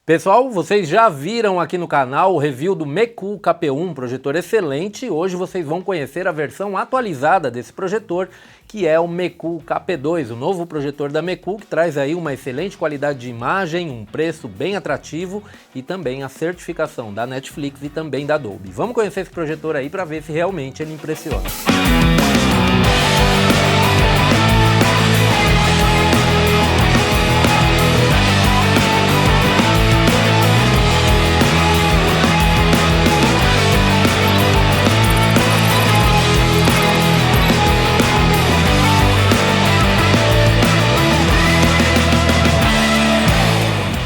Pessoal, vocês já viram aqui no canal o review do Mecool KP1, projetor excelente. Hoje vocês vão conhecer a versão atualizada desse projetor, que é o Mecool KP2, o novo projetor da Mecool, que traz aí uma excelente qualidade de imagem, um preço bem atrativo e também a certificação da Netflix e também da Dolby. Vamos conhecer esse projetor aí para ver se realmente ele impressiona.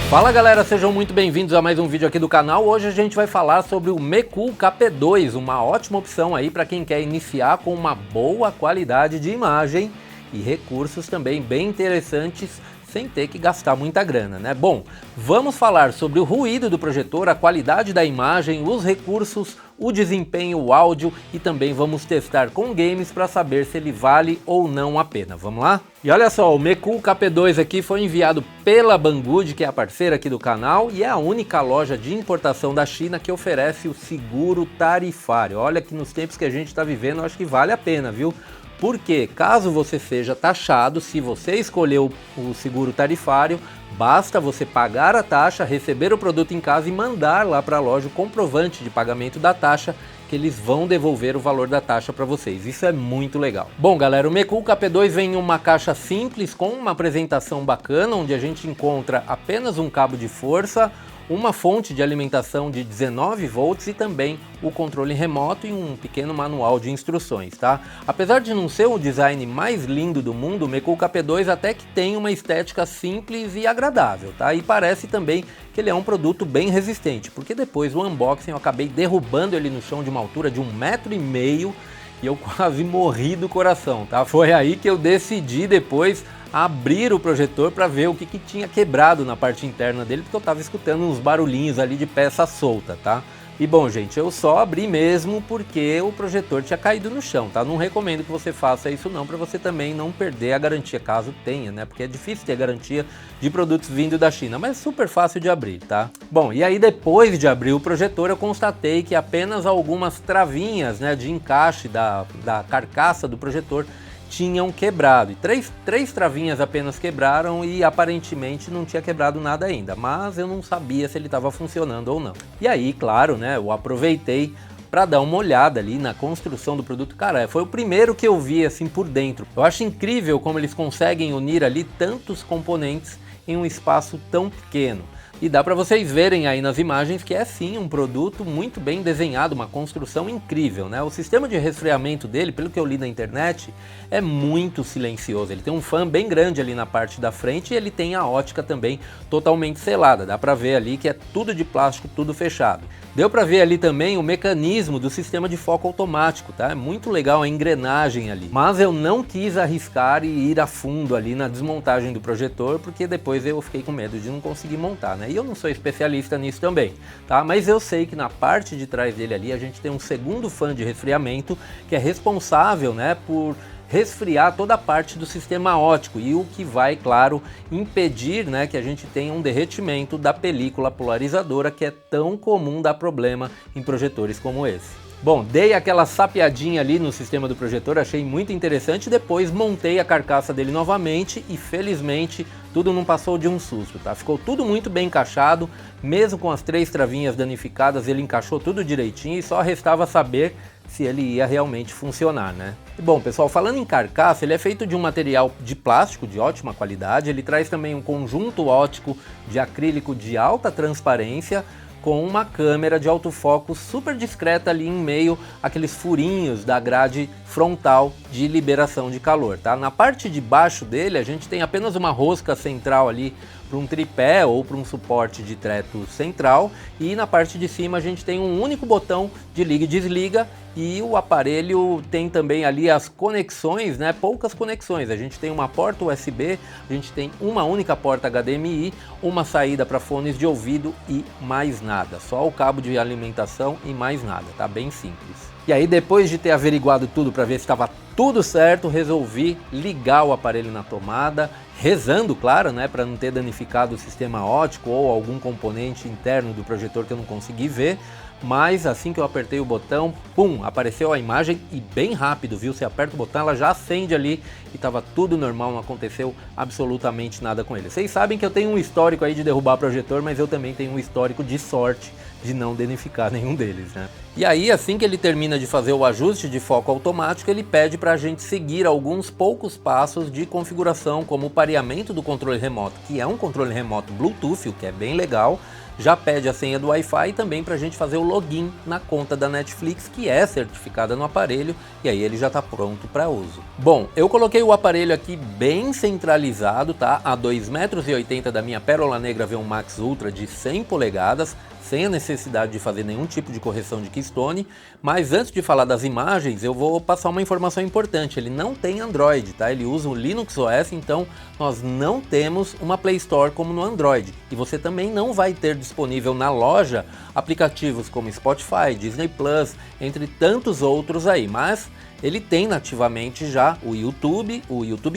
Fala galera, sejam muito bem-vindos a mais um vídeo aqui do canal. Hoje a gente vai falar sobre o Mecool KP2, uma ótima opção aí para quem quer iniciar com uma boa qualidade de imagem e recursos também bem interessantes sem ter que gastar muita grana, né? Bom, vamos falar sobre o ruído do projetor, a qualidade da imagem, os recursos, o desempenho, o áudio e também vamos testar com games para saber se ele vale ou não a pena. Vamos lá? E olha só, o Mecool KP2 aqui foi enviado pela Banggood, que é a parceira aqui do canal e é a única loja de importação da China que oferece o seguro tarifário. Olha que nos tempos que a gente está vivendo, eu acho que vale a pena, viu? Porque caso você seja taxado, se você escolheu o seguro tarifário, basta você pagar a taxa, receber o produto em casa e mandar lá para a loja o comprovante de pagamento da taxa, que eles vão devolver o valor da taxa para vocês. Isso é muito legal. Bom galera, o Mecool KP2 vem em uma caixa simples com uma apresentação bacana, onde a gente encontra apenas um cabo de força, uma fonte de alimentação de 19 volts e também o controle remoto e um pequeno manual de instruções, tá? Apesar de não ser o design mais lindo do mundo, o Mecool KP2 até que tem uma estética simples e agradável, tá? E parece também que ele é um produto bem resistente, porque depois do unboxing eu acabei derrubando ele no chão de uma altura de 1,5 m e eu quase morri do coração, tá? Foi aí que eu decidi depois abrir o projetor para ver o que tinha quebrado na parte interna dele, porque eu estava escutando uns barulhinhos ali de peça solta, tá? E bom gente, eu só abri mesmo porque o projetor tinha caído no chão, tá? Não recomendo que você faça isso não, para você também não perder a garantia, caso tenha, né? Porque é difícil ter garantia de produtos vindo da China, mas é super fácil de abrir, tá? Bom, e aí depois de abrir o projetor eu constatei que apenas algumas travinhas, né, de encaixe da carcaça do projetor tinham quebrado, e três travinhas apenas quebraram e aparentemente não tinha quebrado nada ainda, mas eu não sabia se ele estava funcionando ou não. E aí, claro, né, eu aproveitei para dar uma olhada ali na construção do produto. Cara, foi o primeiro que eu vi assim por dentro. Eu acho incrível como eles conseguem unir ali tantos componentes em um espaço tão pequeno. E dá para vocês verem aí nas imagens que é sim um produto muito bem desenhado, uma construção incrível, né? O sistema de resfriamento dele, pelo que eu li na internet, é muito silencioso. Ele tem um fan bem grande ali na parte da frente e ele tem a ótica também totalmente selada. Dá para ver ali que é tudo de plástico, tudo fechado. Deu para ver ali também o mecanismo do sistema de foco automático, tá? É muito legal a engrenagem ali. Mas eu não quis arriscar e ir a fundo ali na desmontagem do projetor, porque depois eu fiquei com medo de não conseguir montar, né? E eu não sou especialista nisso também, tá? Mas eu sei que na parte de trás dele ali a gente tem um segundo fan de resfriamento que é responsável, né, por resfriar toda a parte do sistema óptico e o que vai, claro, impedir, né, que a gente tenha um derretimento da película polarizadora, que é tão comum dar problema em projetores como esse. Bom, dei aquela sapeadinha ali no sistema do projetor, achei muito interessante, depois montei a carcaça dele novamente e felizmente tudo não passou de um susto, tá? Ficou tudo muito bem encaixado, mesmo com as 3 travinhas danificadas, ele encaixou tudo direitinho e só restava saber se ele ia realmente funcionar, né? E bom, pessoal, falando em carcaça, ele é feito de um material de plástico de ótima qualidade, ele traz também um conjunto óptico de acrílico de alta transparência, com uma câmera de autofoco super discreta ali em meio àqueles furinhos da grade frontal de liberação de calor, tá? Na parte de baixo dele a gente tem apenas uma rosca central ali para um tripé ou para um suporte de teto central, e na parte de cima a gente tem um único botão de liga e desliga, e o aparelho tem também ali as conexões, né? Poucas conexões, a gente tem uma porta USB, a gente tem uma única porta HDMI, uma saída para fones de ouvido e mais nada, só o cabo de alimentação e mais nada, tá bem simples. E aí depois de ter averiguado tudo para ver se estava Tudo certo, resolvi ligar o aparelho na tomada, rezando, claro, né, para não ter danificado o sistema óptico ou algum componente interno do projetor que eu não consegui ver. Mas assim que eu apertei o botão, pum, apareceu a imagem e bem rápido, viu? Você aperta o botão, ela já acende ali e estava tudo normal, não aconteceu absolutamente nada com ele. Vocês sabem que eu tenho um histórico aí de derrubar projetor, mas eu também tenho um histórico de sorte de não danificar nenhum deles, né? E aí, assim que ele termina de fazer o ajuste de foco automático, ele pede para a gente seguir alguns poucos passos de configuração, como o pareamento do controle remoto, que é um controle remoto Bluetooth, o que é bem legal. Já pede a senha do Wi-Fi e também para a gente fazer o login na conta da Netflix, que é certificada no aparelho, e aí ele já está pronto para uso. Bom, eu coloquei o aparelho aqui bem centralizado, tá? A 2,80 m da minha Pérola Negra V1 Max Ultra de 100 polegadas, sem a necessidade de fazer nenhum tipo de correção de keystone. Mas antes de falar das imagens, eu vou passar uma informação importante. Ele não tem Android, tá? Ele usa o Linux OS, então nós não temos uma Play Store como no Android. E você também não vai ter disponível na loja aplicativos como Spotify, Disney Plus, entre tantos outros aí. Mas ele tem nativamente já o YouTube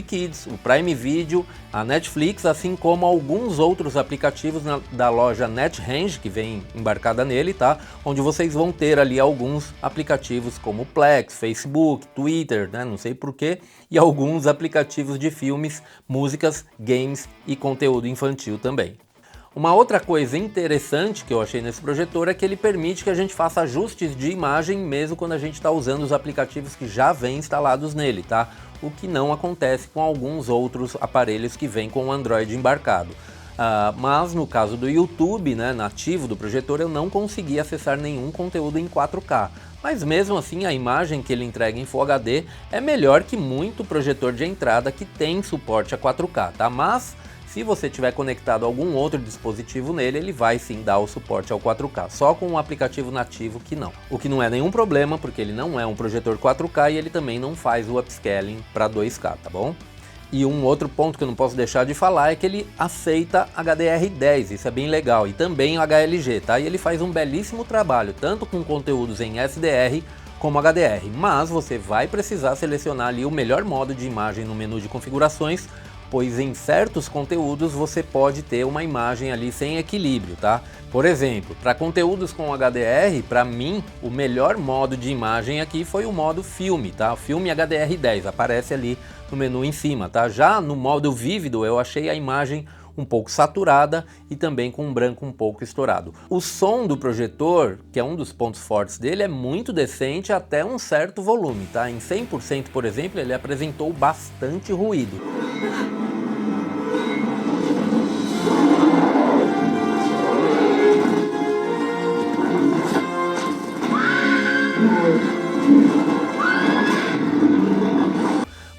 Kids, o Prime Video, a Netflix, assim como alguns outros aplicativos da loja NetRange, que vem embarcada nele, tá? Onde vocês vão ter ali alguns aplicativos como Plex, Facebook, Twitter, né? Não sei porquê, e alguns aplicativos de filmes, músicas, games e conteúdo infantil também. Uma outra coisa interessante que eu achei nesse projetor é que ele permite que a gente faça ajustes de imagem mesmo quando a gente está usando os aplicativos que já vêm instalados nele, tá? O que não acontece com alguns outros aparelhos que vêm com o Android embarcado. Mas no caso do YouTube, né, nativo do projetor, eu não consegui acessar nenhum conteúdo em 4K. Mas mesmo assim a imagem que ele entrega em Full HD é melhor que muito projetor de entrada que tem suporte a 4K, tá? Mas se você tiver conectado a algum outro dispositivo nele, ele vai sim dar o suporte ao 4K, só com um aplicativo nativo que não. O que não é nenhum problema, porque ele não é um projetor 4K e ele também não faz o upscaling para 2K, tá bom? E um outro ponto que eu não posso deixar de falar é que ele aceita HDR10, isso é bem legal, e também o HLG, tá? E ele faz um belíssimo trabalho, tanto com conteúdos em SDR como HDR, mas você vai precisar selecionar ali o melhor modo de imagem no menu de configurações, pois em certos conteúdos você pode ter uma imagem ali sem equilíbrio, tá? Por exemplo, para conteúdos com HDR, para mim, o melhor modo de imagem aqui foi o modo filme, tá? Filme HDR10, aparece ali no menu em cima, tá? Já no modo vívido eu achei a imagem um pouco saturada e também com um branco um pouco estourado. O som do projetor, que é um dos pontos fortes dele, é muito decente até um certo volume, tá? Em 100%, por exemplo, ele apresentou bastante ruído.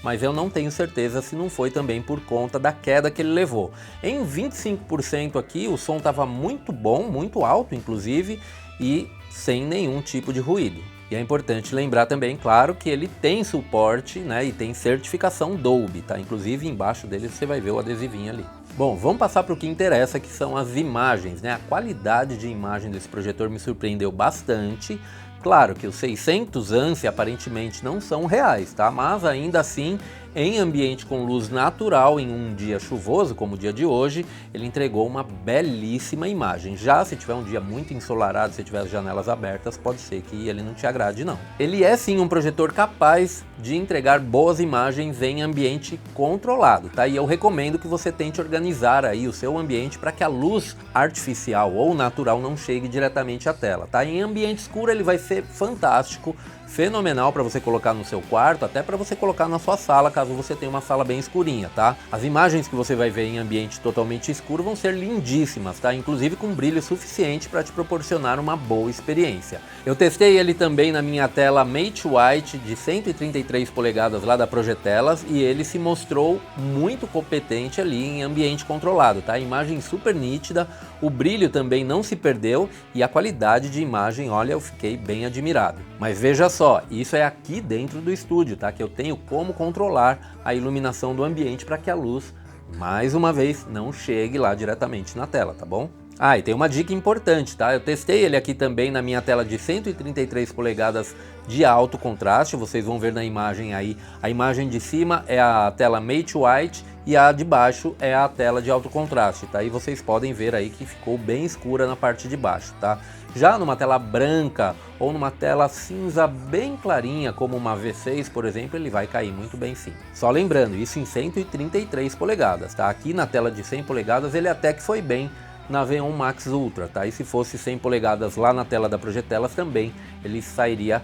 Mas eu não tenho certeza se não foi também por conta da queda que ele levou. Em 25% aqui o som estava muito bom, muito alto inclusive, e sem nenhum tipo de ruído. E é importante lembrar também, claro, que ele tem suporte, né, e tem certificação Dolby, tá? Inclusive embaixo dele você vai ver o adesivinho ali. Bom, vamos passar para o que interessa, que são as imagens, né? A qualidade de imagem desse projetor me surpreendeu bastante. Claro que os 600 ANSI aparentemente não são reais, tá? Mas ainda assim, em ambiente com luz natural, em um dia chuvoso como o dia de hoje, ele entregou uma belíssima imagem. Já se tiver um dia muito ensolarado, se tiver as janelas abertas, pode ser que ele não te agrade não. Ele é sim um projetor capaz de entregar boas imagens em ambiente controlado, tá? E eu recomendo que você tente organizar aí o seu ambiente para que a luz artificial ou natural não chegue diretamente à tela, tá? Em ambiente escuro ele vai ser fantástico, fenomenal para você colocar no seu quarto, até para você colocar na sua sala, caso você tenha uma sala bem escurinha, tá? As imagens que você vai ver em ambiente totalmente escuro vão ser lindíssimas, tá? Inclusive com brilho suficiente para te proporcionar uma boa experiência. Eu testei ele também na minha tela Mate White de 133 polegadas lá da Projetelas e ele se mostrou muito competente ali em ambiente controlado, tá? A imagem super nítida, o brilho também não se perdeu e a qualidade de imagem, olha, eu fiquei bem admirado. Mas veja só, isso é aqui dentro do estúdio, tá? Que eu tenho como controlar a iluminação do ambiente para que a luz, mais uma vez, não chegue lá diretamente na tela, tá bom? Ah, e tem uma dica importante, tá? Eu testei ele aqui também na minha tela de 133 polegadas de alto contraste. Vocês vão ver na imagem aí, a imagem de cima é a tela Mate White e a de baixo é a tela de alto contraste, tá? E vocês podem ver aí que ficou bem escura na parte de baixo, tá? Já numa tela branca ou numa tela cinza bem clarinha, como uma V6, por exemplo, ele vai cair muito bem sim. Só lembrando, isso em 133 polegadas, tá? Aqui na tela de 100 polegadas ele até que foi bem na V1 Max Ultra, tá? E se fosse 100 polegadas lá na tela da Projetelas também, ele sairia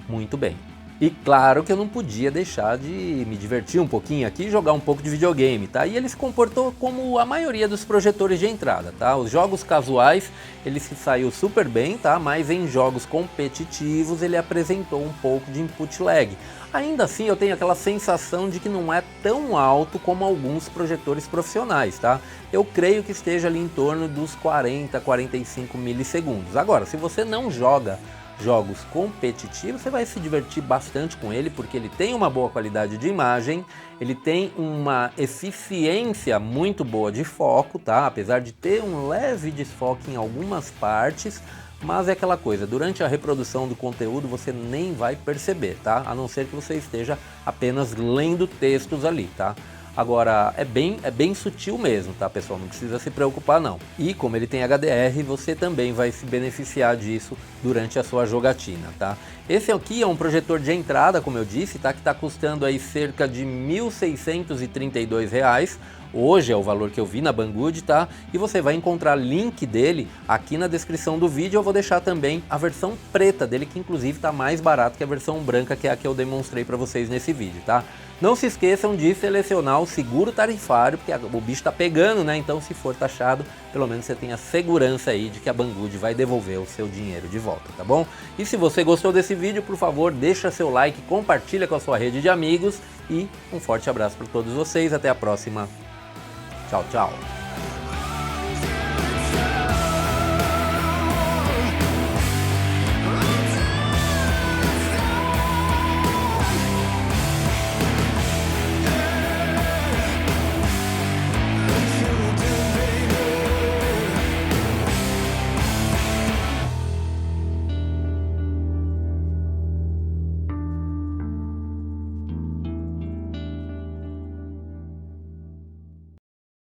muito bem. E claro que eu não podia deixar de me divertir um pouquinho aqui e jogar um pouco de videogame, tá? E ele se comportou como a maioria dos projetores de entrada, tá? Os jogos casuais, ele se saiu super bem, tá? Mas em jogos competitivos ele apresentou um pouco de input lag. Ainda assim eu tenho aquela sensação de que não é tão alto como alguns projetores profissionais, tá? Eu creio que esteja ali em torno dos 40, 45 milissegundos. Agora, se você não joga jogos competitivos, você vai se divertir bastante com ele, porque ele tem uma boa qualidade de imagem, ele tem uma eficiência muito boa de foco, tá? Apesar de ter um leve desfoque em algumas partes, mas é aquela coisa, durante a reprodução do conteúdo você nem vai perceber, tá? A não ser que você esteja apenas lendo textos ali, tá? Agora, é bem sutil mesmo, tá, pessoal? Não precisa se preocupar, não. E como ele tem HDR, você também vai se beneficiar disso durante a sua jogatina, tá? Esse aqui é um projetor de entrada, como eu disse, tá? Que está custando aí cerca de R$ 1.632. Hoje é o valor que eu vi na Banggood, tá? E você vai encontrar link dele aqui na descrição do vídeo. Eu vou deixar também a versão preta dele, que inclusive está mais barato que a versão branca, que é a que eu demonstrei para vocês nesse vídeo, tá? Não se esqueçam de selecionar o seguro tarifário, porque o bicho tá pegando, né? Então, se for taxado, pelo menos você tem a segurança aí de que a Banggood vai devolver o seu dinheiro de volta, tá bom? E se você gostou desse vídeo, por favor, deixa seu like, compartilha com a sua rede de amigos e um forte abraço para todos vocês. Até a próxima. Tchau, tchau.